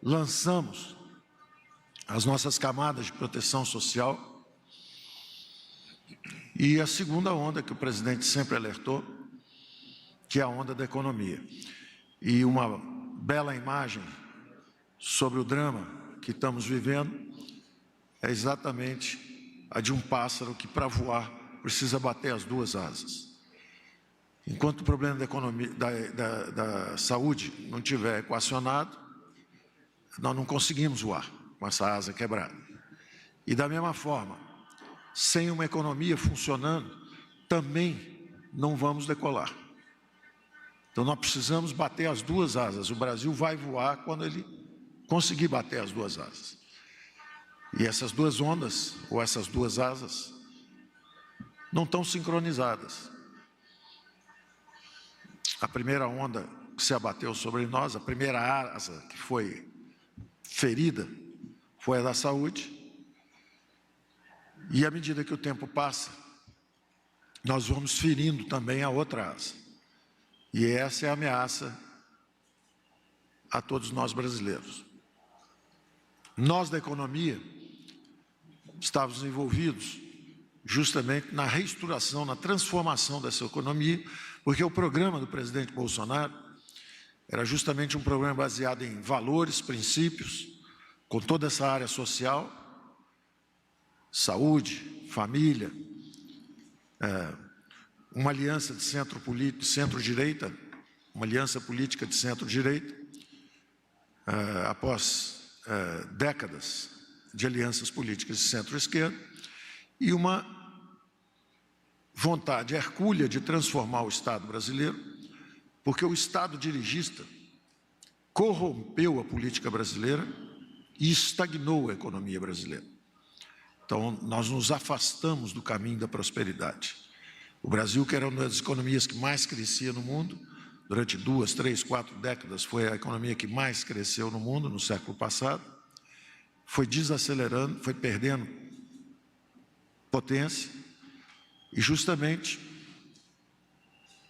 lançamos as nossas camadas de proteção social. E a segunda onda que o presidente sempre alertou, que é a onda da economia. E uma bela imagem sobre o drama que estamos vivendo é exatamente a de um pássaro que, para voar, precisa bater as duas asas. Enquanto o problema da economia, da saúde não estiver equacionado, nós não conseguimos voar com essa asa quebrada. E da mesma forma, sem uma economia funcionando, também não vamos decolar. Então nós precisamos bater as duas asas. O Brasil vai voar quando ele conseguir bater as duas asas. E essas duas ondas, ou essas duas asas, não estão sincronizadas. A primeira onda que se abateu sobre nós, a primeira asa que foi ferida, foi a da saúde. E à medida que o tempo passa, nós vamos ferindo também a outra asa. E essa é a ameaça a todos nós brasileiros. Nós da economia estávamos envolvidos justamente na reestruturação, na transformação dessa economia, porque o programa do presidente Bolsonaro era justamente um programa baseado em valores, princípios, com toda essa área social, saúde, família, uma aliança de centro-direita, uma aliança política de centro-direita, após décadas de alianças políticas de centro-esquerda, e uma vontade hercúlea de transformar o Estado brasileiro, porque o Estado dirigista corrompeu a política brasileira e estagnou a economia brasileira. Então, nós nos afastamos do caminho da prosperidade. O Brasil, que era uma das economias que mais crescia no mundo, durante 2, 3, 4 décadas, foi a economia que mais cresceu no mundo no século passado, foi desacelerando, foi perdendo potência, e justamente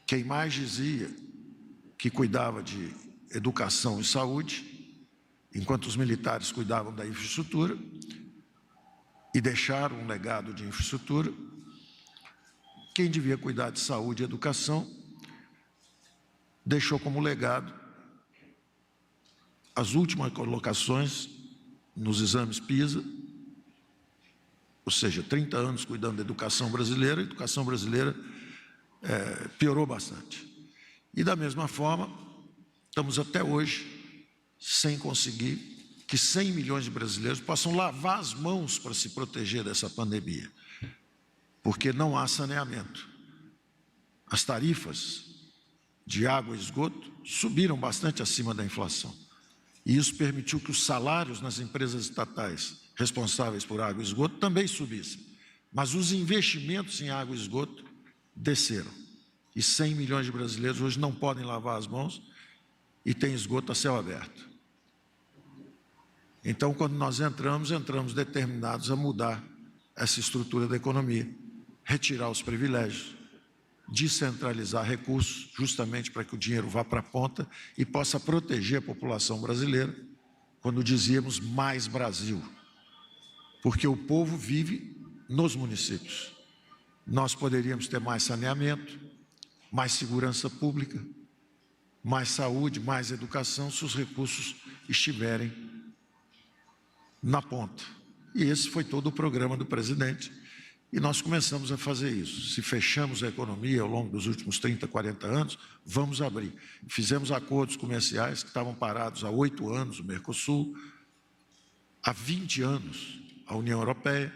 quem mais dizia que cuidava de educação e saúde, enquanto os militares cuidavam da infraestrutura, e deixaram um legado de infraestrutura, quem devia cuidar de saúde e educação, deixou como legado as últimas colocações nos exames PISA, ou seja, 30 anos cuidando da educação brasileira, a educação brasileira piorou bastante. E da mesma forma, estamos até hoje sem conseguir que 100 milhões de brasileiros possam lavar as mãos para se proteger dessa pandemia, porque não há saneamento. As tarifas de água e esgoto subiram bastante acima da inflação. E isso permitiu que os salários nas empresas estatais responsáveis por água e esgoto também subissem. Mas os investimentos em água e esgoto desceram. E 100 milhões de brasileiros hoje não podem lavar as mãos e têm esgoto a céu aberto. Então, quando nós entramos determinados a mudar essa estrutura da economia, retirar os privilégios, descentralizar recursos, justamente para que o dinheiro vá para a ponta e possa proteger a população brasileira, quando dizíamos mais Brasil, porque o povo vive nos municípios. Nós poderíamos ter mais saneamento, mais segurança pública, mais saúde, mais educação, se os recursos estiverem na ponta. E esse foi todo o programa do presidente. E nós começamos a fazer isso. Se fechamos a economia ao longo dos últimos 30, 40 anos, vamos abrir. Fizemos acordos comerciais que estavam parados há 8 anos, o Mercosul, há 20 anos, a União Europeia.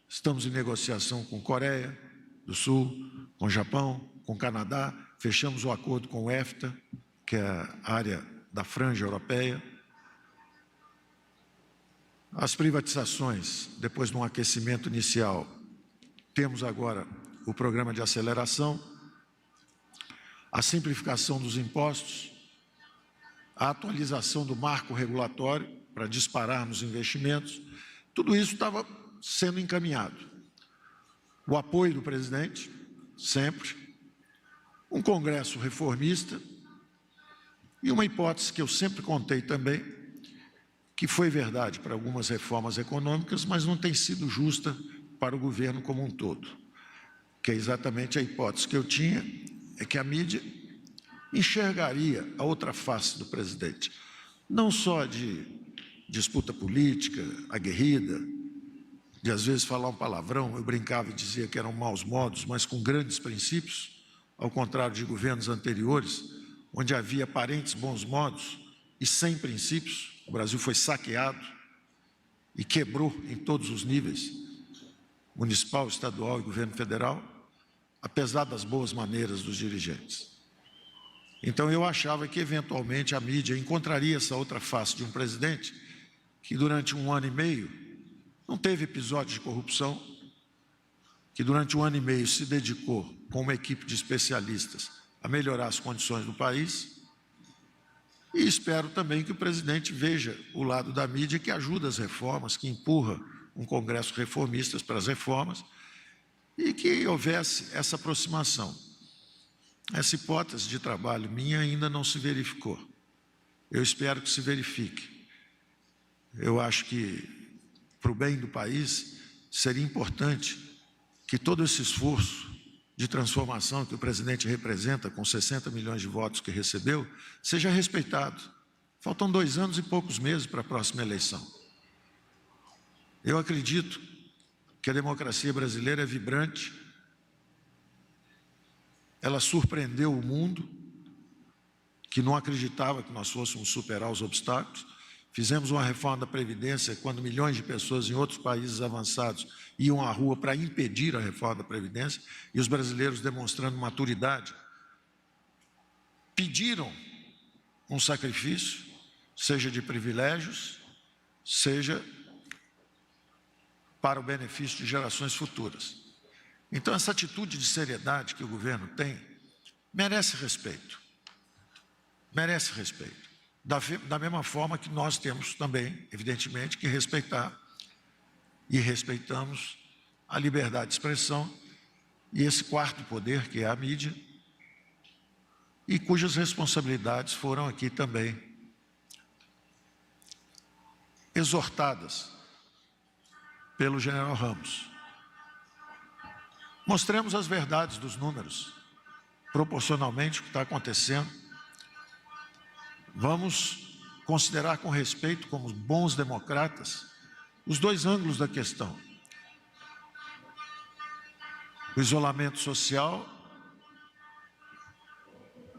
Estamos em negociação com Coreia do Sul, com Japão, com Canadá. Fechamos o acordo com o EFTA, que é a área da franja europeia. As privatizações, depois de um aquecimento inicial, temos agora o programa de aceleração, a simplificação dos impostos, a atualização do marco regulatório para disparar nos investimentos. Tudo isso estava sendo encaminhado. O apoio do presidente, sempre, um Congresso reformista e uma hipótese que eu sempre contei também, que foi verdade para algumas reformas econômicas, mas não tem sido justa para o governo como um todo, que é exatamente a hipótese que eu tinha, é que a mídia enxergaria a outra face do presidente, não só de disputa política, aguerrida, de às vezes falar um palavrão, eu brincava e dizia que eram maus modos, mas com grandes princípios, ao contrário de governos anteriores, onde havia aparentes bons modos e sem princípios. O Brasil foi saqueado e quebrou em todos os níveis, municipal, estadual e governo federal, apesar das boas maneiras dos dirigentes. Então, eu achava que, eventualmente, a mídia encontraria essa outra face de um presidente que, durante 1 ano e meio, não teve episódio de corrupção, que, durante 1 ano e meio, se dedicou, com uma equipe de especialistas, a melhorar as condições do país. E espero também que o presidente veja o lado da mídia que ajuda as reformas, que empurra um Congresso reformista para as reformas e que houvesse essa aproximação. Essa hipótese de trabalho minha ainda não se verificou. Eu espero que se verifique. Eu acho que, para o bem do país, seria importante que todo esse esforço de transformação que o presidente representa, com 60 milhões de votos que recebeu, seja respeitado. Faltam 2 anos e poucos meses para a próxima eleição. Eu acredito que a democracia brasileira é vibrante, ela surpreendeu o mundo, que não acreditava que nós fôssemos superar os obstáculos. Fizemos uma reforma da Previdência quando milhões de pessoas em outros países avançados iam à rua para impedir a reforma da Previdência, e os brasileiros, demonstrando maturidade, pediram um sacrifício, seja de privilégios, seja para o benefício de gerações futuras. Então, essa atitude de seriedade que o governo tem merece respeito. Merece respeito. Da mesma forma que nós temos também, evidentemente, que respeitar e respeitamos a liberdade de expressão e esse quarto poder, que é a mídia, e cujas responsabilidades foram aqui também exortadas pelo general Ramos. Mostremos as verdades dos números, proporcionalmente o que está acontecendo. Vamos considerar com respeito, como bons democratas, os 2 ângulos da questão. O isolamento social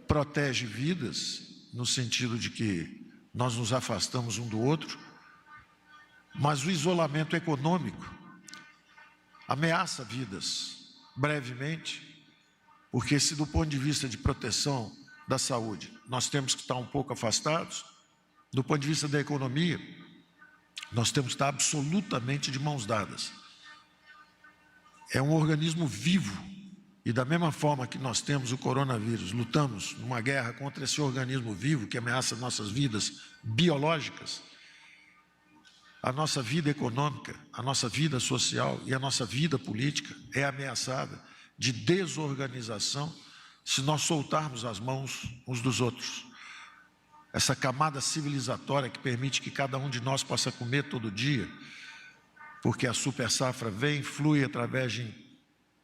protege vidas, no sentido de que nós nos afastamos um do outro, mas o isolamento econômico ameaça vidas brevemente, porque se do ponto de vista de proteção da saúde nós temos que estar um pouco afastados, do ponto de vista da economia, nós temos que estar absolutamente de mãos dadas. É um organismo vivo, e da mesma forma que nós temos o coronavírus, lutamos numa guerra contra esse organismo vivo que ameaça nossas vidas biológicas, a nossa vida econômica, a nossa vida social e a nossa vida política é ameaçada de desorganização se nós soltarmos as mãos uns dos outros. Essa camada civilizatória que permite que cada um de nós possa comer todo dia, porque a super safra vem, flui através de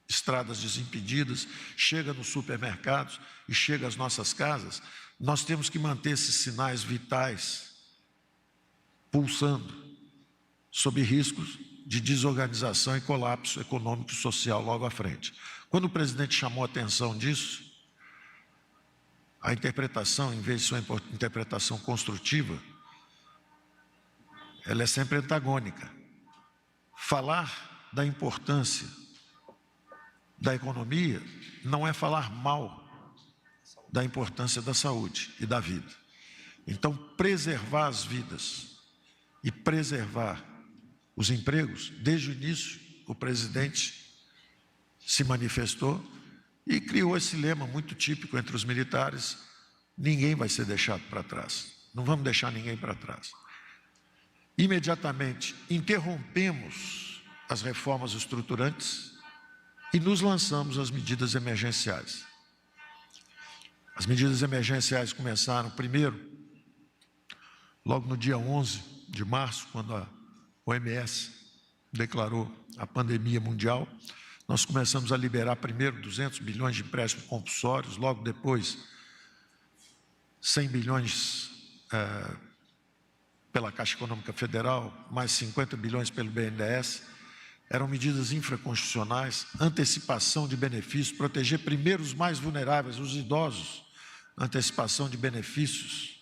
estradas desimpedidas, chega nos supermercados e chega às nossas casas, nós temos que manter esses sinais vitais pulsando, sob riscos de desorganização e colapso econômico e social logo à frente. Quando o presidente chamou a atenção disso, a interpretação, em vez de ser uma interpretação construtiva, ela é sempre antagônica. Falar da importância da economia não é falar mal da importância da saúde e da vida. Então, preservar as vidas e preservar os empregos, desde o início, o presidente se manifestou e criou esse lema muito típico entre os militares: ninguém vai ser deixado para trás, não vamos deixar ninguém para trás. Imediatamente interrompemos as reformas estruturantes e nos lançamos às medidas emergenciais. As medidas emergenciais começaram primeiro, logo no dia 11 de março, quando a OMS declarou a pandemia mundial, nós começamos a liberar primeiro 200 bilhões de empréstimos compulsórios, logo depois 100 bilhões pela Caixa Econômica Federal, mais 50 bilhões pelo BNDES. Eram medidas infraconstitucionais, antecipação de benefícios, proteger primeiro os mais vulneráveis, os idosos, antecipação de benefícios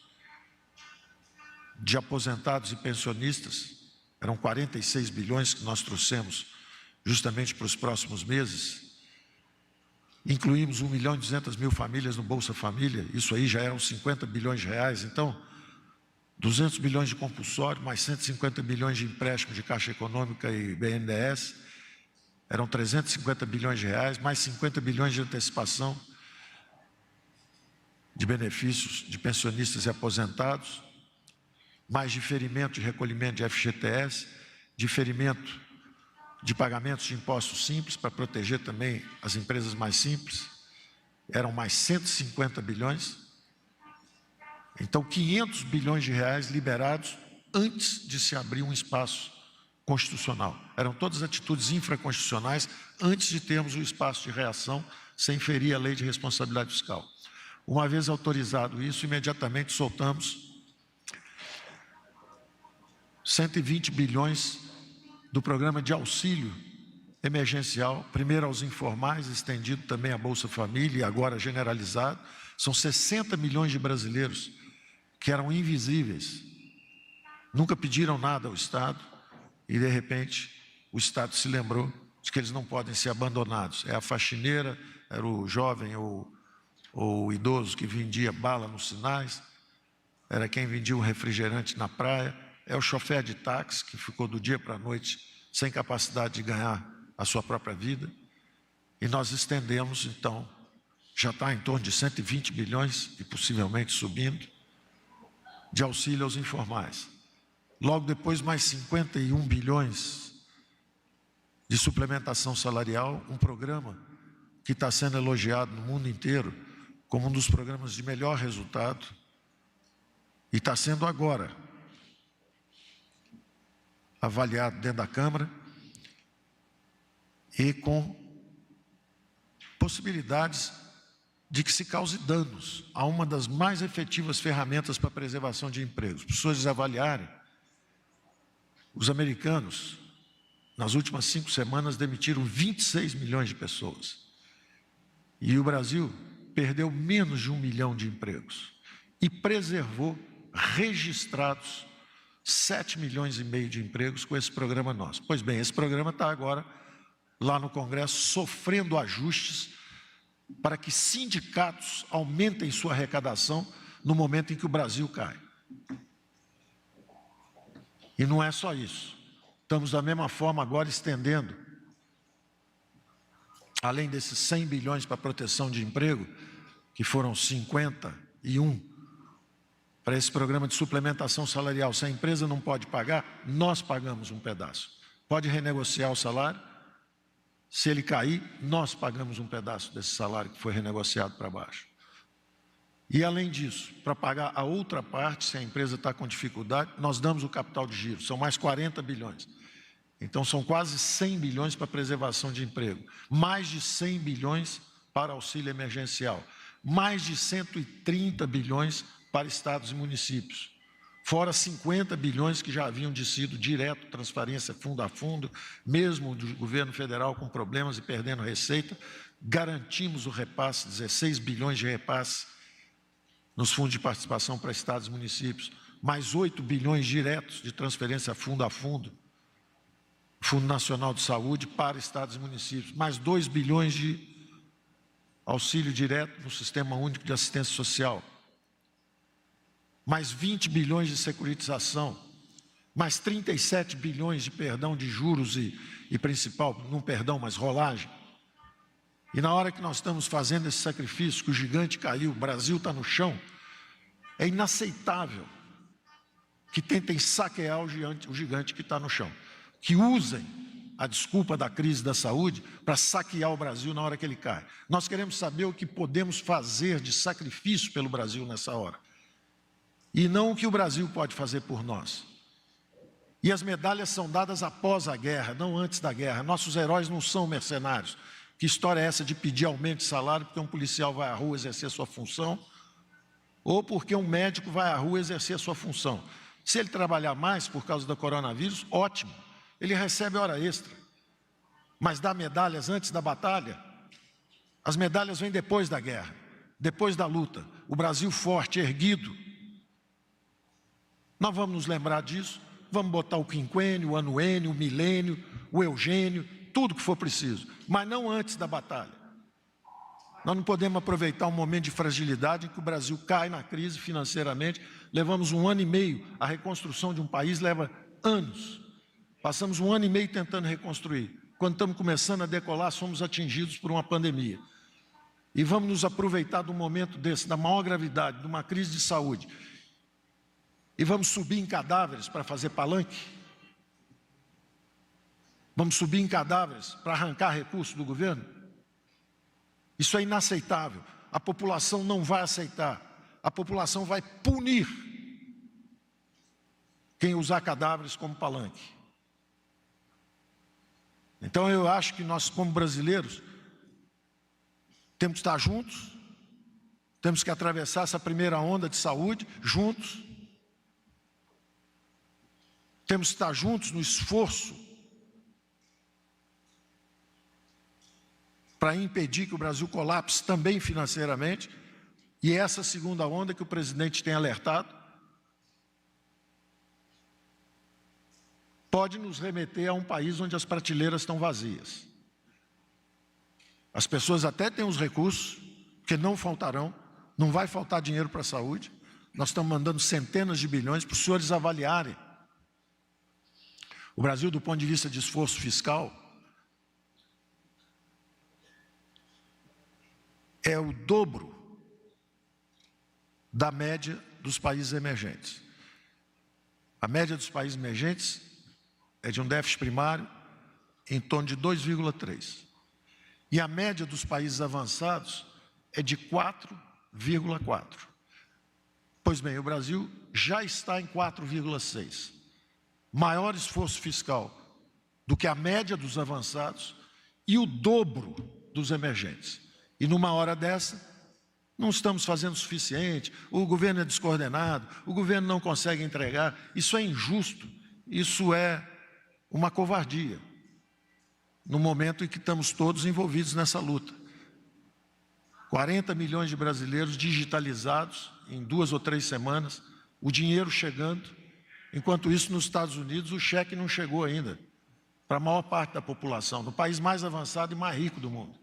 de aposentados e pensionistas. Eram 46 bilhões que nós trouxemos justamente para os próximos meses. Incluímos 1.200.000 famílias no Bolsa Família, isso aí já eram 50 bilhões de reais. Então, 200 bilhões de compulsório, mais 150 bilhões de empréstimo de Caixa Econômica e BNDES, eram 350 bilhões de reais, mais 50 bilhões de antecipação de benefícios de pensionistas e aposentados, mais diferimento de recolhimento de FGTS, diferimento de pagamentos de impostos simples para proteger também as empresas mais simples, eram mais 150 bilhões. Então, 500 bilhões de reais liberados antes de se abrir um espaço constitucional. Eram todas atitudes infraconstitucionais antes de termos o espaço de reação sem ferir a lei de responsabilidade fiscal. Uma vez autorizado isso, imediatamente soltamos 120 bilhões do programa de auxílio emergencial, primeiro aos informais, estendido também à Bolsa Família e agora generalizado. São 60 milhões de brasileiros que eram invisíveis, nunca pediram nada ao Estado e, de repente, o Estado se lembrou de que eles não podem ser abandonados. É a faxineira, era o jovem ou o idoso que vendia bala nos sinais, era quem vendia um refrigerante na praia, é o chofer de táxi que ficou do dia para a noite sem capacidade de ganhar a sua própria vida. E nós estendemos, então, já está em torno de 120 bilhões e possivelmente subindo, de auxílio aos informais. Logo depois, mais 51 bilhões de suplementação salarial, um programa que está sendo elogiado no mundo inteiro como um dos programas de melhor resultado e está sendo agora avaliado dentro da Câmara e com possibilidades de que se cause danos a uma das mais efetivas ferramentas para a preservação de empregos. Para as pessoas avaliarem, os americanos, nas últimas 5 semanas, demitiram 26 milhões de pessoas. E o Brasil perdeu menos de 1 milhão de empregos e preservou, registrados, 7 milhões e meio de empregos com esse programa nosso. Pois bem, esse programa está agora lá no Congresso sofrendo ajustes para que sindicatos aumentem sua arrecadação no momento em que o Brasil cai. E não é só isso. Estamos da mesma forma agora estendendo, além desses 100 bilhões para proteção de emprego, que foram 51 para esse programa de suplementação salarial. Se a empresa não pode pagar, nós pagamos um pedaço. Pode renegociar o salário, se ele cair, nós pagamos um pedaço desse salário que foi renegociado para baixo. E além disso, para pagar a outra parte, se a empresa está com dificuldade, nós damos o capital de giro, são mais 40 bilhões. Então são quase 100 bilhões para preservação de emprego, mais de 100 bilhões para auxílio emergencial, mais de 130 bilhões para estados e municípios, fora 50 bilhões que já haviam sido direto, transferência fundo a fundo, mesmo do governo federal com problemas e perdendo receita, garantimos o repasse, 16 bilhões de repasse nos fundos de participação para estados e municípios, mais 8 bilhões diretos de transferência fundo a fundo, Fundo Nacional de Saúde para estados e municípios, mais 2 bilhões de auxílio direto no Sistema Único de Assistência Social, mais 20 bilhões de securitização, mais 37 bilhões de perdão de juros e principal, não perdão, mas rolagem. E na hora que nós estamos fazendo esse sacrifício, que o gigante caiu, o Brasil está no chão, é inaceitável que tentem saquear o gigante que está no chão, que usem a desculpa da crise da saúde para saquear o Brasil na hora que ele cai. Nós queremos saber o que podemos fazer de sacrifício pelo Brasil nessa hora. E não o que o Brasil pode fazer por nós. E as medalhas são dadas após a guerra, não antes da guerra. Nossos heróis não são mercenários. Que história é essa de pedir aumento de salário porque um policial vai à rua exercer sua função ou porque um médico vai à rua exercer sua função? Se ele trabalhar mais por causa do coronavírus, ótimo, ele recebe hora extra. Mas dá medalhas antes da batalha? As medalhas vêm depois da guerra, depois da luta. O Brasil forte, erguido. Nós vamos nos lembrar disso, vamos botar o quinquênio, o anuênio, o milênio, o eugênio, tudo que for preciso, mas não antes da batalha. Nós não podemos aproveitar um momento de fragilidade em que o Brasil cai na crise financeiramente. Levamos 1 ano e meio, a reconstrução de um país leva anos. Passamos 1 ano e meio tentando reconstruir. Quando estamos começando a decolar, somos atingidos por uma pandemia. E vamos nos aproveitar de um momento desse, da maior gravidade, de uma crise de saúde. E vamos subir em cadáveres para fazer palanque? Vamos subir em cadáveres para arrancar recursos do governo? Isso é inaceitável. A população não vai aceitar. A população vai punir quem usar cadáveres como palanque. Então eu acho que nós, como brasileiros, temos que estar juntos, temos que atravessar essa primeira onda de saúde juntos, temos que estar juntos no esforço para impedir que o Brasil colapse também financeiramente, e essa segunda onda que o presidente tem alertado pode nos remeter a um país onde as prateleiras estão vazias. As pessoas até têm os recursos, porque não faltarão, não vai faltar dinheiro para a saúde. Nós estamos mandando centenas de bilhões para os senhores avaliarem. O Brasil, do ponto de vista de esforço fiscal, é o dobro da média dos países emergentes. A média dos países emergentes é de um déficit primário em torno de 2,3. E a média dos países avançados é de 4,4. Pois bem, o Brasil já está em 4,6. Maior esforço fiscal do que a média dos avançados e o dobro dos emergentes. E numa hora dessa, não estamos fazendo o suficiente, o governo é descoordenado, o governo não consegue entregar. Isso é injusto, isso é uma covardia, no momento em que estamos todos envolvidos nessa luta. 40 milhões de brasileiros digitalizados em 2 ou 3 semanas, o dinheiro chegando. Enquanto isso, nos Estados Unidos, o cheque não chegou ainda para a maior parte da população, no país mais avançado e mais rico do mundo.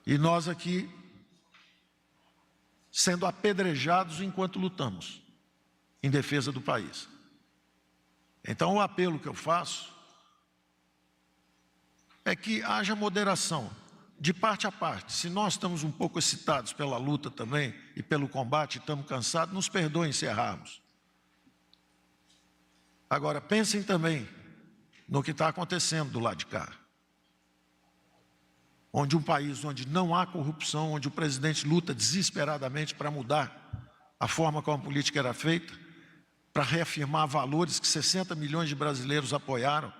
E nós aqui sendo apedrejados enquanto lutamos em defesa do país. Então, o apelo que eu faço é que haja moderação, de parte a parte. Se nós estamos um pouco excitados pela luta também e pelo combate, estamos cansados, nos perdoem se errarmos. Agora, pensem também no que está acontecendo do lado de cá. Onde um país onde não há corrupção, onde o presidente luta desesperadamente para mudar a forma como a política era feita, para reafirmar valores que 60 milhões de brasileiros apoiaram,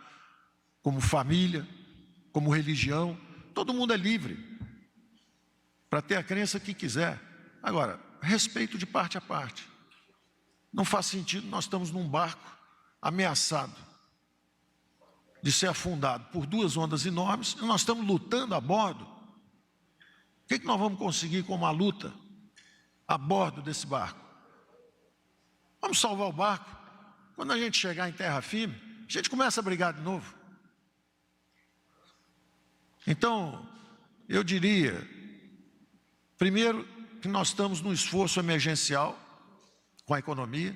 como família, como religião. Todo mundo é livre para ter a crença que quiser. Agora, respeito de parte a parte. Não faz sentido, nós estamos num barco ameaçado de ser afundado por 2 ondas enormes, e nós estamos lutando a bordo. O que nós vamos conseguir com uma luta a bordo desse barco? Vamos salvar o barco. Quando a gente chegar em terra firme, a gente começa a brigar de novo. Então, eu diria, primeiro, que nós estamos num esforço emergencial com a economia.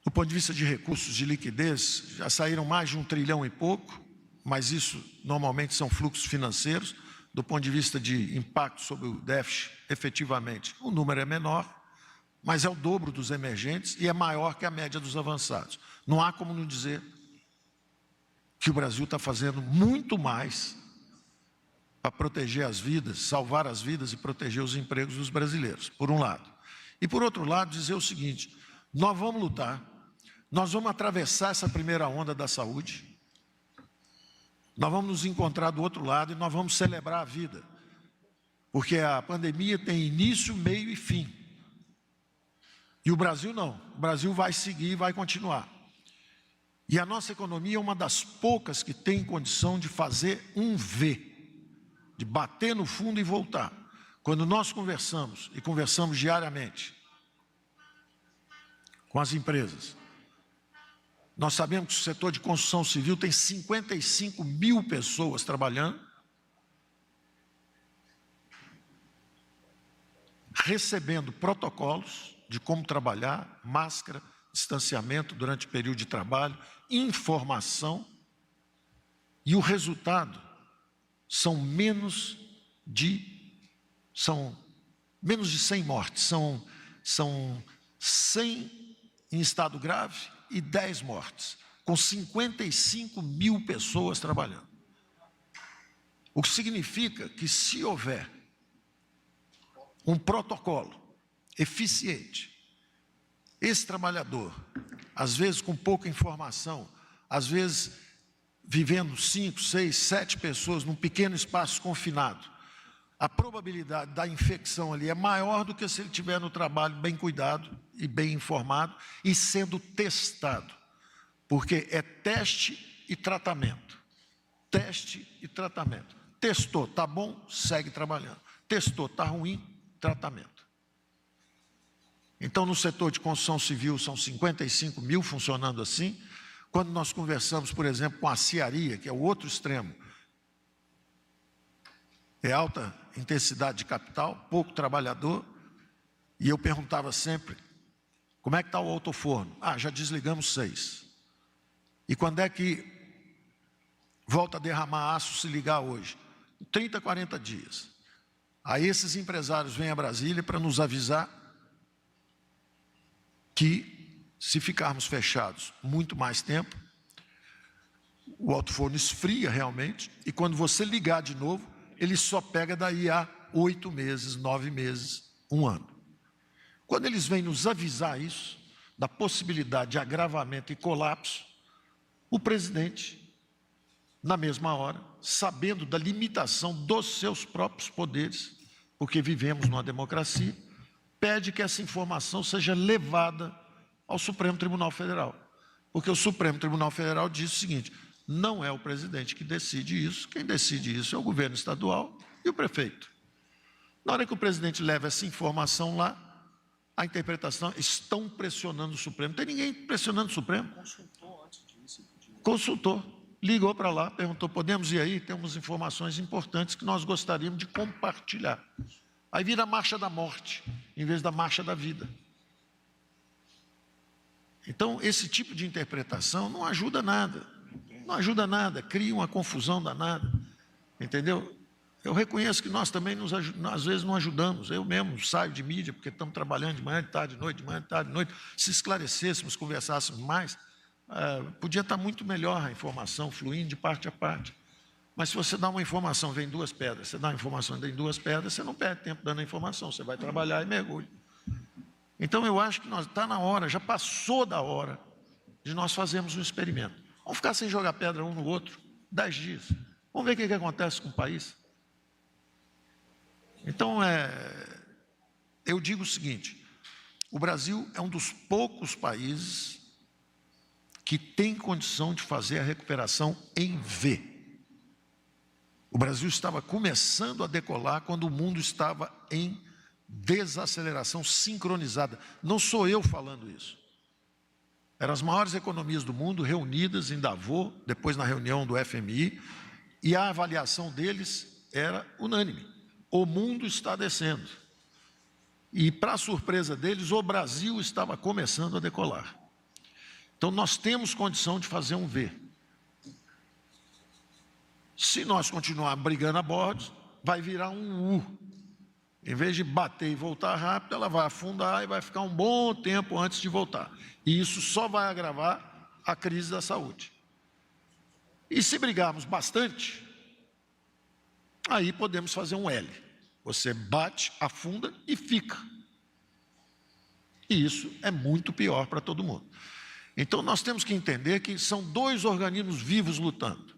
Do ponto de vista de recursos de liquidez, já saíram mais de 1 trilhão e pouco, mas isso normalmente são fluxos financeiros. Do ponto de vista de impacto sobre o déficit, efetivamente, o número é menor, mas é o dobro dos emergentes e é maior que a média dos avançados. Não há como não dizer que o Brasil está fazendo muito mais para proteger as vidas, salvar as vidas e proteger os empregos dos brasileiros, por um lado. E por outro lado, dizer o seguinte: nós vamos lutar Nós vamos atravessar essa primeira onda da saúde, nós vamos nos encontrar do outro lado e nós vamos celebrar a vida, porque a pandemia tem início, meio e fim. E o Brasil não, o Brasil vai seguir e vai continuar. E a nossa economia é uma das poucas que tem condição de fazer um V, de bater no fundo e voltar. Quando nós conversamos, e conversamos diariamente com as empresas, nós sabemos que o setor de construção civil tem 55 mil pessoas trabalhando, recebendo protocolos de como trabalhar, máscara, distanciamento durante o período de trabalho, informação, e o resultado são menos de 100 mortes, são 100 em estado grave e 10 mortes, com 55 mil pessoas trabalhando. O que significa que, se houver um protocolo eficiente, esse trabalhador, às vezes com pouca informação, às vezes vivendo 5, 6, 7 pessoas num pequeno espaço confinado, a probabilidade da infecção ali é maior do que se ele estiver no trabalho bem cuidado e bem informado e sendo testado, porque é teste e tratamento. Teste e tratamento. Testou, está bom, segue trabalhando. Testou, está ruim, tratamento. Então, no setor de construção civil, são 55 mil funcionando assim. Quando nós conversamos, por exemplo, com a aciaria, que é o outro extremo, é alta intensidade de capital, pouco trabalhador, e eu perguntava sempre, como é que está o autoforno? Ah, já desligamos 6. E quando é que volta a derramar aço se ligar hoje? 30, 40 dias. Aí esses empresários vêm a Brasília para nos avisar que, se ficarmos fechados muito mais tempo, o autoforno esfria realmente, e quando você ligar de novo, ele só pega daí a 8 meses, 9 meses, 1 ano. Quando eles vêm nos avisar isso, da possibilidade de agravamento e colapso, o presidente, na mesma hora, sabendo da limitação dos seus próprios poderes, porque vivemos numa democracia, pede que essa informação seja levada ao Supremo Tribunal Federal. Porque o Supremo Tribunal Federal diz o seguinte, não é o presidente que decide isso, quem decide isso é o governo estadual e o prefeito. Na hora que o presidente leva essa informação lá, a interpretação, estão pressionando o Supremo. Não tem ninguém pressionando o Supremo. Consultou antes disso? Consultou, ligou para lá, perguntou, podemos ir aí? Temos informações importantes que nós gostaríamos de compartilhar. Aí vira a marcha da morte, em vez da marcha da vida. Então, esse tipo de interpretação não ajuda nada. Não ajuda nada, cria uma confusão danada. Entendeu? Eu reconheço que nós também, às vezes, não ajudamos. Eu mesmo saio de mídia, porque estamos trabalhando de manhã, de tarde, de noite, de manhã, de tarde, de noite. Se esclarecêssemos, conversássemos mais, podia estar muito melhor a informação, fluindo de parte a parte. Mas se você dá uma informação, vem 2 pedras, você dá uma informação, vem 2 pedras, você não perde tempo dando a informação, você vai trabalhar e mergulha. Então, eu acho que está na hora, já passou da hora, de nós fazermos um experimento. Vamos ficar sem jogar pedra um no outro, 10 dias. Vamos ver o que acontece com o país. Então, eu digo o seguinte, o Brasil é um dos poucos países que tem condição de fazer a recuperação em V. O Brasil estava começando a decolar quando o mundo estava em desaceleração sincronizada. Não sou eu falando isso. Eram as maiores economias do mundo reunidas em Davos, depois na reunião do FMI, e a avaliação deles era unânime. O mundo está descendo. E, para surpresa deles, o Brasil estava começando a decolar. Então, nós temos condição de fazer um V. Se nós continuarmos brigando a bordo, vai virar um U. Em vez de bater e voltar rápido, ela vai afundar e vai ficar um bom tempo antes de voltar. E isso só vai agravar a crise da saúde. E se brigarmos bastante, aí podemos fazer um L. Você bate, afunda e fica. E isso é muito pior para todo mundo. Então, nós temos que entender que são dois organismos vivos lutando.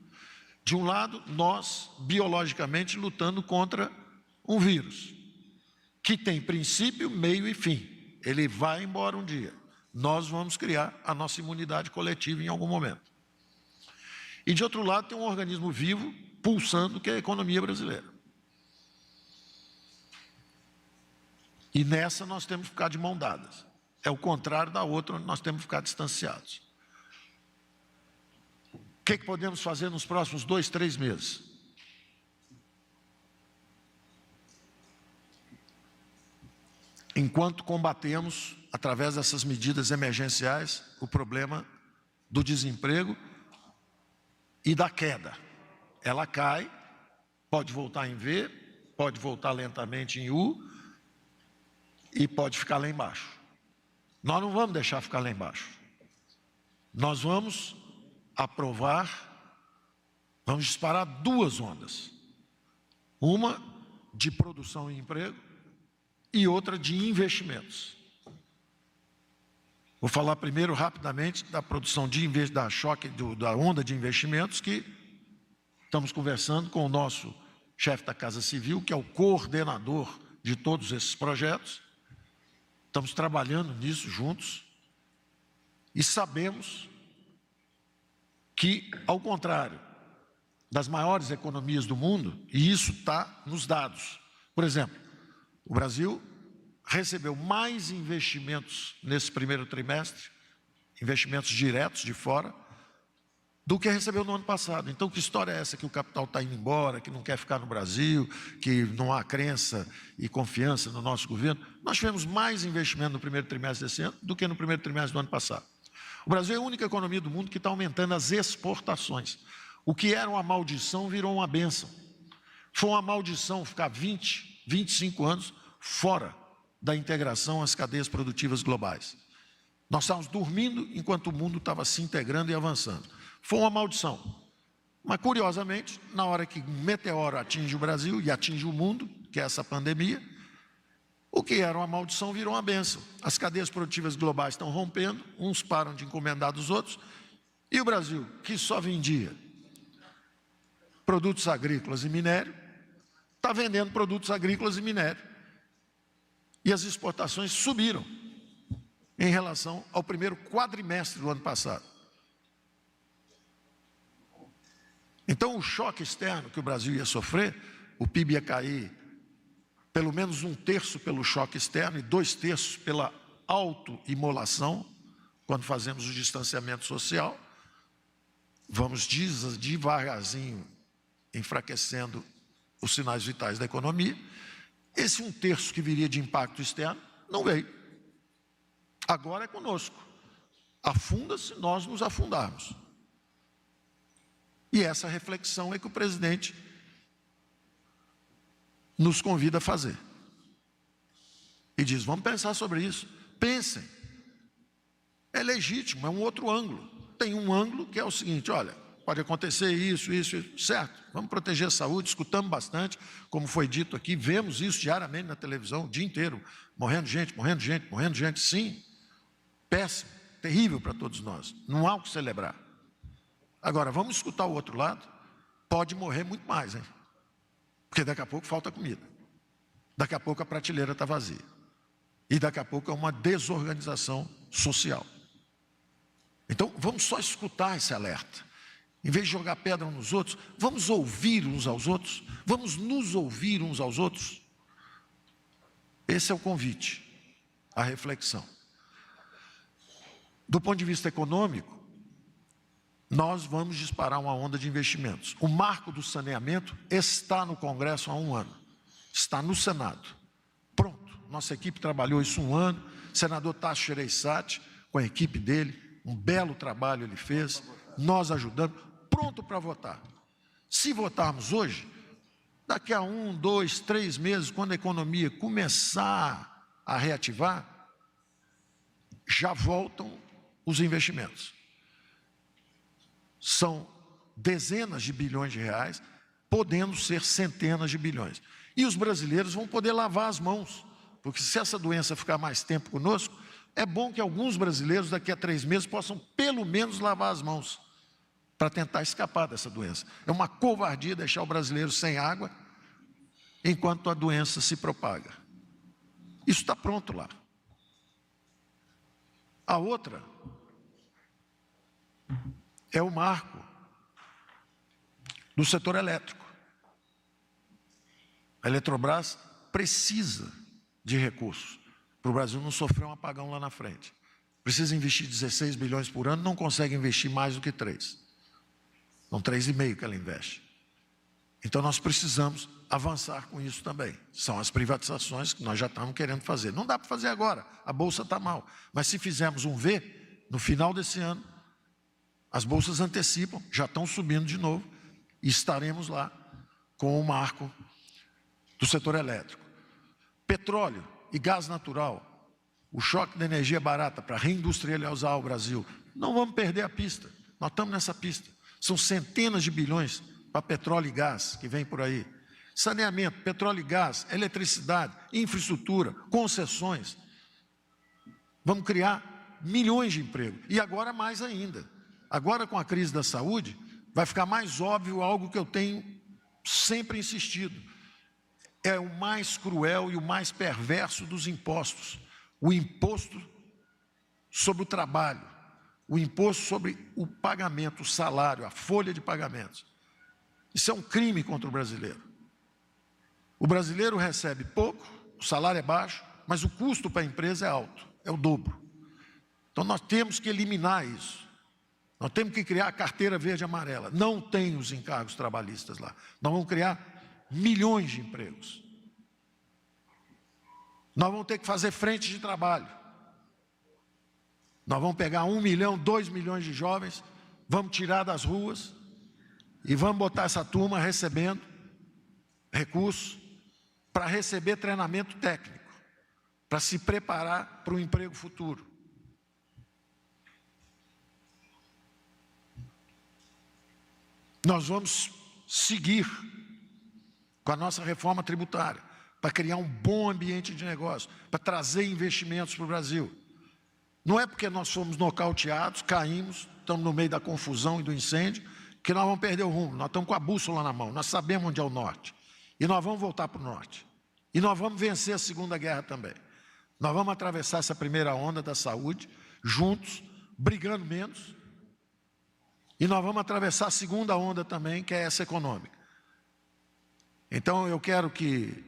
De um lado, nós, biologicamente, lutando contra um vírus, que tem princípio, meio e fim. Ele vai embora um dia. Nós vamos criar a nossa imunidade coletiva em algum momento. E, de outro lado, tem um organismo vivo, pulsando, que é a economia brasileira. E nessa nós temos que ficar de mão dadas. É o contrário da outra, onde nós temos que ficar distanciados. O que podemos fazer nos próximos 2, 3 meses? Enquanto combatemos, através dessas medidas emergenciais, o problema do desemprego e da queda. Ela cai, pode voltar em V, pode voltar lentamente em U e pode ficar lá embaixo. Nós não vamos deixar ficar lá embaixo. Nós vamos aprovar, vamos disparar 2 ondas. Uma de produção e emprego e outra de investimentos. Vou falar primeiro rapidamente da produção da onda de investimentos, que estamos conversando com o nosso chefe da Casa Civil, que é o coordenador de todos esses projetos. Estamos trabalhando nisso juntos e sabemos que, ao contrário das maiores economias do mundo, e isso está nos dados. Por exemplo, o Brasil recebeu mais investimentos nesse primeiro trimestre, investimentos diretos de fora, do que recebeu no ano passado. Então, que história é essa que o capital está indo embora, que não quer ficar no Brasil, que não há crença e confiança no nosso governo? Nós tivemos mais investimento no primeiro trimestre desse ano do que no primeiro trimestre do ano passado. O Brasil é a única economia do mundo que está aumentando as exportações. O que era uma maldição virou uma bênção. Foi uma maldição ficar 20, 25 anos fora da integração às cadeias produtivas globais. Nós estávamos dormindo enquanto o mundo estava se integrando e avançando. Foi uma maldição. Mas, curiosamente, na hora que um meteoro atinge o Brasil e atinge o mundo, que é essa pandemia, o que era uma maldição virou uma bênção. As cadeias produtivas globais estão rompendo, uns param de encomendar dos outros, e o Brasil, que só vendia produtos agrícolas e minério, está vendendo produtos agrícolas e minério. E as exportações subiram em relação ao primeiro quadrimestre do ano passado. Então, o choque externo que o Brasil ia sofrer, o PIB ia cair pelo menos 1/3 pelo choque externo e 2/3 pela autoimolação, quando fazemos o distanciamento social. Vamos devagarzinho enfraquecendo os sinais vitais da economia. Esse 1/3 que viria de impacto externo não veio. Agora é conosco. Afunda-se, nós nos afundarmos. E essa reflexão é que o presidente nos convida a fazer. E diz, vamos pensar sobre isso. Pensem. É legítimo, é um outro ângulo. Tem um ângulo que é o seguinte, olha, pode acontecer isso, certo. Vamos proteger a saúde, escutamos bastante, como foi dito aqui, vemos isso diariamente na televisão, o dia inteiro, morrendo gente, sim. Péssimo, terrível para todos nós. Não há o que celebrar. Agora, vamos escutar o outro lado, pode morrer muito mais, hein? Porque daqui a pouco falta comida. Daqui a pouco a prateleira está vazia. E daqui a pouco é uma desorganização social. Então, vamos só escutar esse alerta. Em vez de jogar pedra uns nos outros, vamos ouvir uns aos outros, vamos nos ouvir uns aos outros. Esse é o convite, a reflexão. Do ponto de vista econômico, nós vamos disparar uma onda de investimentos. O marco do saneamento está no Congresso há 1 ano, está no Senado. Pronto, nossa equipe trabalhou isso 1 ano, o senador Tasso Gereissati, com a equipe dele, um belo trabalho ele fez, nós ajudamos, pronto para votar. Se votarmos hoje, daqui a 1, 2, 3 meses, quando a economia começar a reativar, já voltam os investimentos. São dezenas de bilhões de reais, podendo ser centenas de bilhões. E os brasileiros vão poder lavar as mãos, porque se essa doença ficar mais tempo conosco, é bom que alguns brasileiros daqui a 3 meses possam pelo menos lavar as mãos para tentar escapar dessa doença. É uma covardia deixar o brasileiro sem água enquanto a doença se propaga. Isso está pronto lá. A outra é o marco do setor elétrico. A Eletrobras precisa de recursos para o Brasil não sofrer um apagão lá na frente. Precisa investir 16 bilhões por ano, não consegue investir mais do que 3. São 3,5 que ela investe. Então nós precisamos avançar com isso também. São as privatizações que nós já estamos querendo fazer. Não dá para fazer agora, a Bolsa está mal. Mas se fizermos um V, no final desse ano, as bolsas antecipam, já estão subindo de novo, e estaremos lá com o marco do setor elétrico. Petróleo e gás natural, o choque da energia barata para reindustrializar o Brasil. Não vamos perder a pista, nós estamos nessa pista. São centenas de bilhões para petróleo e gás que vem por aí. Saneamento, petróleo e gás, eletricidade, infraestrutura, concessões. Vamos criar milhões de empregos. E agora mais ainda. Agora com a crise da saúde, vai ficar mais óbvio algo que eu tenho sempre insistido. É o mais cruel e o mais perverso dos impostos. O imposto sobre o trabalho, o imposto sobre o pagamento, o salário, a folha de pagamentos. Isso é um crime contra o brasileiro. O brasileiro recebe pouco, o salário é baixo, mas o custo para a empresa é alto, é o dobro. Então nós temos que eliminar isso. Nós temos que criar a carteira verde e amarela. Não tem os encargos trabalhistas lá. Nós vamos criar milhões de empregos. Nós vamos ter que fazer frente de trabalho. Nós vamos pegar 1 milhão, 2 milhões de jovens, vamos tirar das ruas e vamos botar essa turma recebendo recursos para receber treinamento técnico, para se preparar para o emprego futuro. Nós vamos seguir com a nossa reforma tributária, para criar um bom ambiente de negócio, para trazer investimentos para o Brasil. Não é porque nós fomos nocauteados, caímos, estamos no meio da confusão e do incêndio, que nós vamos perder o rumo. Nós estamos com a bússola na mão, nós sabemos onde é o norte. E nós vamos voltar para o norte. E nós vamos vencer a Segunda Guerra também. Nós vamos atravessar essa primeira onda da saúde, juntos, brigando menos. E nós vamos atravessar a segunda onda também, que é essa econômica. Então eu quero que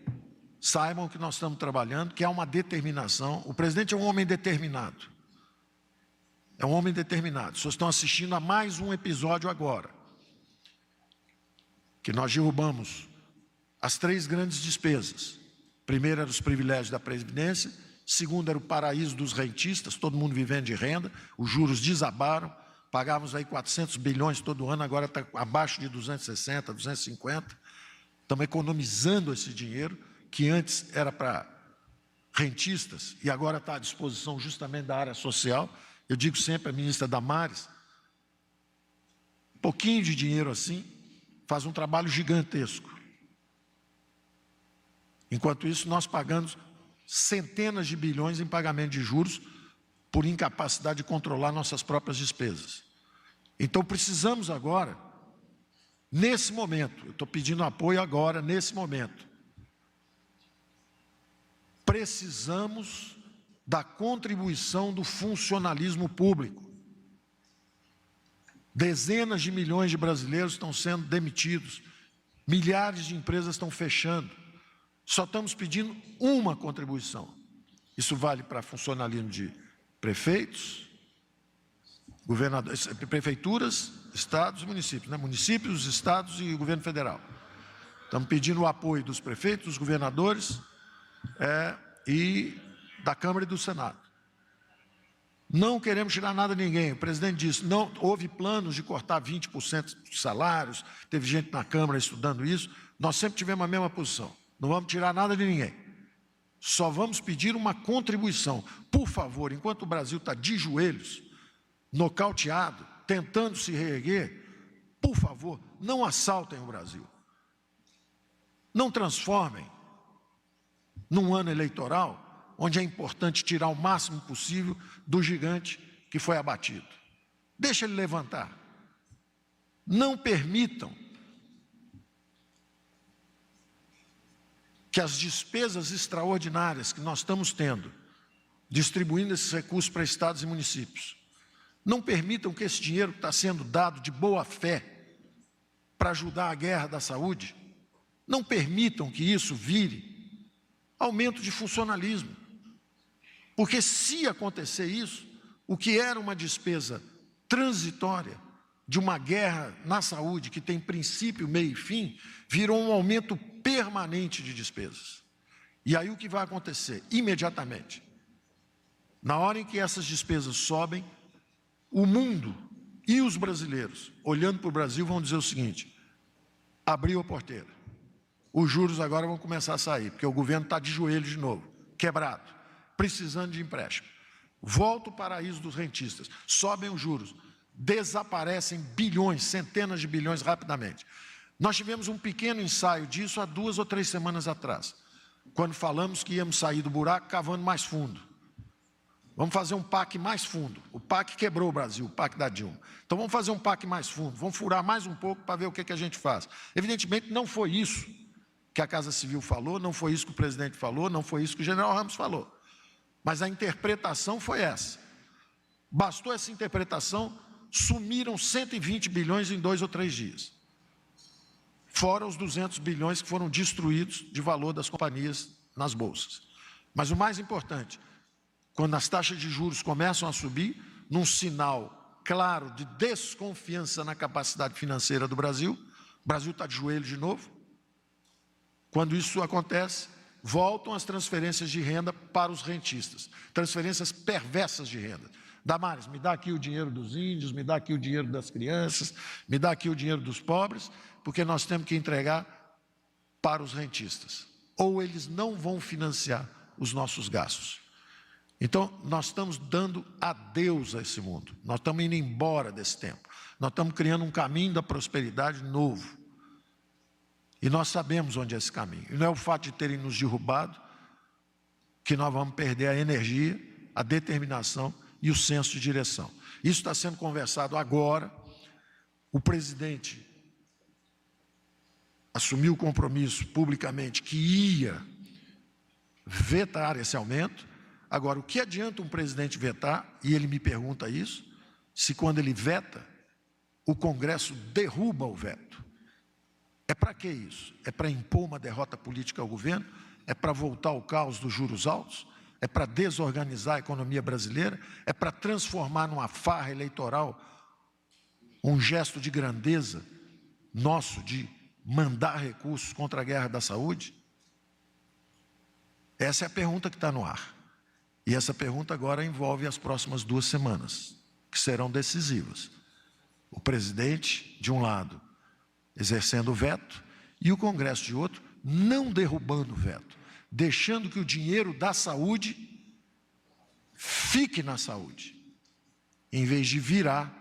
saibam que nós estamos trabalhando, que há uma determinação. O presidente é um homem determinado. É um homem determinado. Vocês estão assistindo a mais um episódio agora, que nós derrubamos as 3 grandes despesas. Primeiro era os privilégios da Previdência, segundo era o paraíso dos rentistas, todo mundo vivendo de renda, os juros desabaram, pagávamos aí 400 bilhões todo ano, agora está abaixo de 260, 250. Estamos economizando esse dinheiro, que antes era para rentistas e agora está à disposição justamente da área social. Eu digo sempre à ministra Damares, um pouquinho de dinheiro assim faz um trabalho gigantesco. Enquanto isso, nós pagamos centenas de bilhões em pagamento de juros por incapacidade de controlar nossas próprias despesas. Então precisamos agora, nesse momento, eu estou pedindo apoio agora, nesse momento, precisamos da contribuição do funcionalismo público. Dezenas de milhões de brasileiros estão sendo demitidos, milhares de empresas estão fechando. Só estamos pedindo uma contribuição. Isso vale para funcionalismo de prefeitos, governadores, prefeituras, estados e municípios, né? Municípios, estados e o governo federal. Estamos pedindo o apoio dos prefeitos, dos governadores e da Câmara e do Senado. Não queremos tirar nada de ninguém. O presidente disse, não houve planos de cortar 20% dos salários, teve gente na Câmara estudando isso, nós sempre tivemos a mesma posição. Não vamos tirar nada de ninguém. Só vamos pedir uma contribuição. Por favor, enquanto o Brasil está de joelhos, nocauteado, tentando se reerguer, por favor, não assaltem o Brasil. Não transformem, num ano eleitoral, onde é importante tirar o máximo possível do gigante que foi abatido. Deixa ele levantar. Não permitam que as despesas extraordinárias que nós estamos tendo, distribuindo esses recursos para estados e municípios, não permitam que esse dinheiro que está sendo dado de boa fé para ajudar a guerra da saúde, não permitam que isso vire aumento de funcionalismo. Porque se acontecer isso, o que era uma despesa transitória de uma guerra na saúde que tem princípio, meio e fim, virou um aumento permanente de despesas. E aí o que vai acontecer? Imediatamente, na hora em que essas despesas sobem, o mundo e os brasileiros, olhando para o Brasil, vão dizer o seguinte: abriu a porteira, os juros agora vão começar a sair, porque o governo está de joelho de novo, quebrado, precisando de empréstimo. Volta o paraíso dos rentistas, sobem os juros, desaparecem bilhões, centenas de bilhões rapidamente. Nós tivemos um pequeno ensaio disso há 2 ou 3 semanas atrás, quando falamos que íamos sair do buraco cavando mais fundo. Vamos fazer um PAC mais fundo. O PAC quebrou o Brasil, o PAC da Dilma. Então vamos fazer um PAC mais fundo, vamos furar mais um pouco para ver o que a gente faz. Evidentemente não foi isso que a Casa Civil falou, não foi isso que o presidente falou, não foi isso que o general Ramos falou. Mas a interpretação foi essa. Bastou essa interpretação, sumiram 120 bilhões em 2 ou 3 dias. Fora os 200 bilhões que foram destruídos de valor das companhias nas bolsas. Mas o mais importante, quando as taxas de juros começam a subir, num sinal claro de desconfiança na capacidade financeira do Brasil, o Brasil está de joelho de novo. Quando isso acontece, voltam as transferências de renda para os rentistas, transferências perversas de renda. Damares, me dá aqui o dinheiro dos índios, me dá aqui o dinheiro das crianças, me dá aqui o dinheiro dos pobres, porque nós temos que entregar para os rentistas. Ou eles não vão financiar os nossos gastos. Então, nós estamos dando adeus a esse mundo, nós estamos indo embora desse tempo, nós estamos criando um caminho da prosperidade novo. E nós sabemos onde é esse caminho. E não é o fato de terem nos derrubado que nós vamos perder a energia, a determinação e o senso de direção. Isso está sendo conversado agora. O presidente assumiu o compromisso publicamente que ia vetar esse aumento. Agora, o que adianta um presidente vetar, e ele me pergunta isso, se quando ele veta, o Congresso derruba o veto? É para que isso? É para impor uma derrota política ao governo? É para voltar ao caos dos juros altos? É para desorganizar a economia brasileira? É para transformar numa farra eleitoral um gesto de grandeza nosso de mandar recursos contra a guerra da saúde? Essa é a pergunta que está no ar. E essa pergunta agora envolve as próximas 2 semanas, que serão decisivas. O presidente, de um lado, exercendo o veto, e o Congresso, de outro, não derrubando o veto, deixando que o dinheiro da saúde fique na saúde, em vez de virar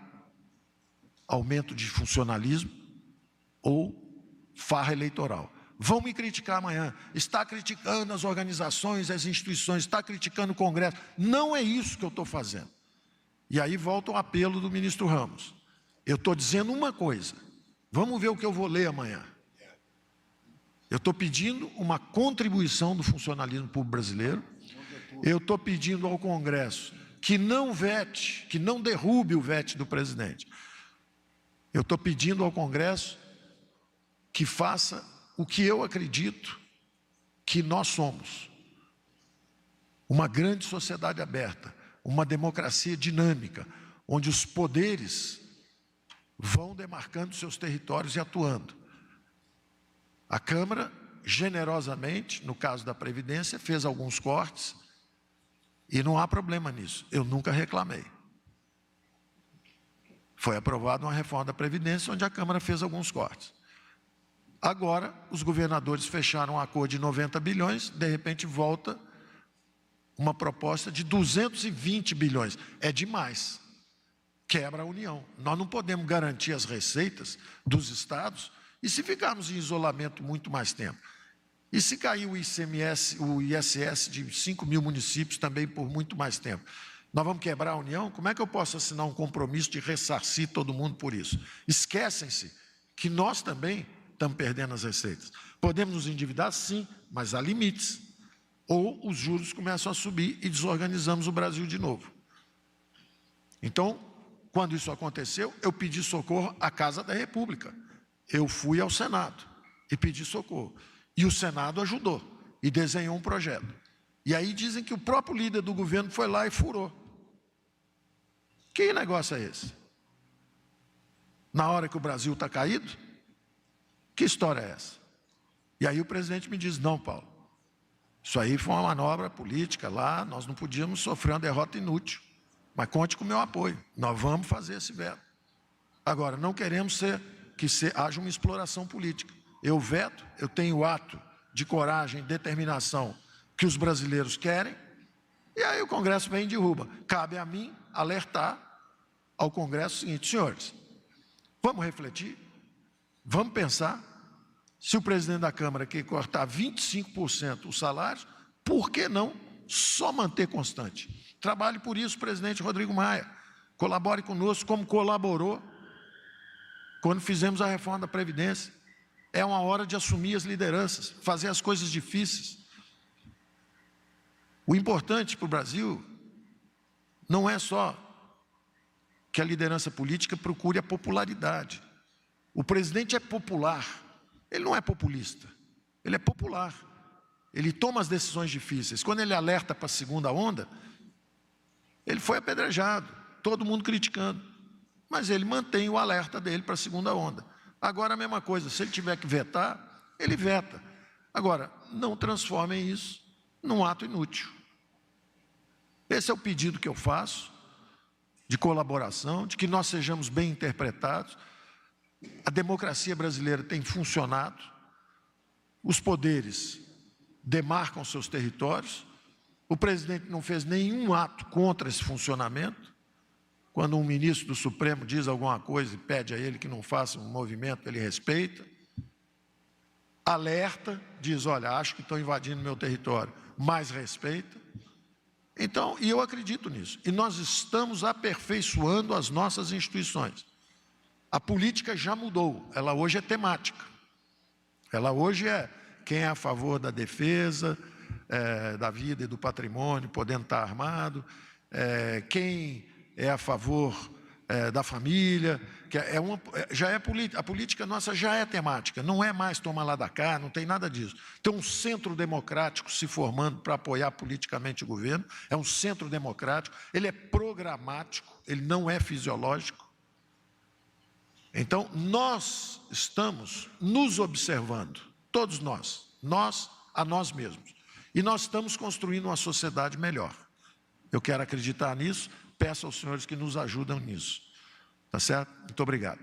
aumento de funcionalismo ou farra eleitoral. Vão me criticar amanhã, está criticando as organizações, as instituições, está criticando o Congresso. Não é isso que eu estou fazendo. E aí volta o apelo do ministro Ramos. Eu estou dizendo uma coisa, vamos ver o que eu vou ler amanhã. Eu estou pedindo uma contribuição do funcionalismo público brasileiro, eu estou pedindo ao Congresso que não vete, que não derrube o veto do presidente. Eu estou pedindo ao Congresso que faça o que eu acredito que nós somos. Uma grande sociedade aberta, uma democracia dinâmica, onde os poderes vão demarcando seus territórios e atuando. A Câmara, generosamente, no caso da Previdência, fez alguns cortes e não há problema nisso. Eu nunca reclamei. Foi aprovada uma reforma da Previdência onde a Câmara fez alguns cortes. Agora, os governadores fecharam um acordo de 90 bilhões, de repente volta uma proposta de 220 bilhões. É demais. Quebra a União. Nós não podemos garantir as receitas dos estados e se ficarmos em isolamento muito mais tempo. E se cair o ICMS, o ISS de 5 mil municípios também por muito mais tempo? Nós vamos quebrar a União? Como é que eu posso assinar um compromisso de ressarcir todo mundo por isso? Esquecem-se que nós também estamos perdendo as receitas. Podemos nos endividar? Sim, mas há limites. Ou os juros começam a subir e desorganizamos o Brasil de novo. Então, quando isso aconteceu, eu pedi socorro à Casa da República. Eu fui ao Senado e pedi socorro. E o Senado ajudou e desenhou um projeto. E aí dizem que o próprio líder do governo foi lá e furou. Que negócio é esse? Na hora que o Brasil está caído? Que história é essa? E aí o presidente me diz, não, Paulo, isso aí foi uma manobra política lá, nós não podíamos sofrer uma derrota inútil, mas conte com o meu apoio, nós vamos fazer esse veto. Agora, não queremos que haja uma exploração política. Eu veto, eu tenho o ato de coragem, determinação que os brasileiros querem, e aí o Congresso vem e derruba. Cabe a mim alertar ao Congresso o seguinte, senhores, vamos refletir, vamos pensar, se o presidente da Câmara quer cortar 25% os salários, por que não só manter constante? Trabalhe por isso, presidente Rodrigo Maia, colabore conosco como colaborou quando fizemos a reforma da Previdência. É uma hora de assumir as lideranças, fazer as coisas difíceis. O importante para o Brasil não é só que a liderança política procure a popularidade. O presidente é popular, ele não é populista, ele é popular. Ele toma as decisões difíceis. Quando ele alerta para a segunda onda, ele foi apedrejado, todo mundo criticando, mas ele mantém o alerta dele para a segunda onda. Agora a mesma coisa, se ele tiver que vetar, ele veta. Agora, não transformem isso num ato inútil. Esse é o pedido que eu faço, de colaboração, de que nós sejamos bem interpretados. A democracia brasileira tem funcionado, os poderes demarcam seus territórios, o presidente não fez nenhum ato contra esse funcionamento. Quando um ministro do Supremo diz alguma coisa e pede a ele que não faça um movimento, ele respeita. Alerta, diz, olha, acho que estão invadindo meu território, mas respeita. Então, e eu acredito nisso. E nós estamos aperfeiçoando as nossas instituições. A política já mudou, ela hoje é temática. Ela hoje é quem é a favor da defesa, da vida e do patrimônio, podendo estar armado, quem é a favor da família, que a política nossa já é temática, não é mais toma lá da cá, não tem nada disso. Tem um centro democrático se formando para apoiar politicamente o governo, é um centro democrático, ele é programático, ele não é fisiológico. Então, nós estamos nos observando, todos nós a nós mesmos, e nós estamos construindo uma sociedade melhor. Eu quero acreditar nisso, peço aos senhores que nos ajudam nisso. Tá certo? Muito obrigado.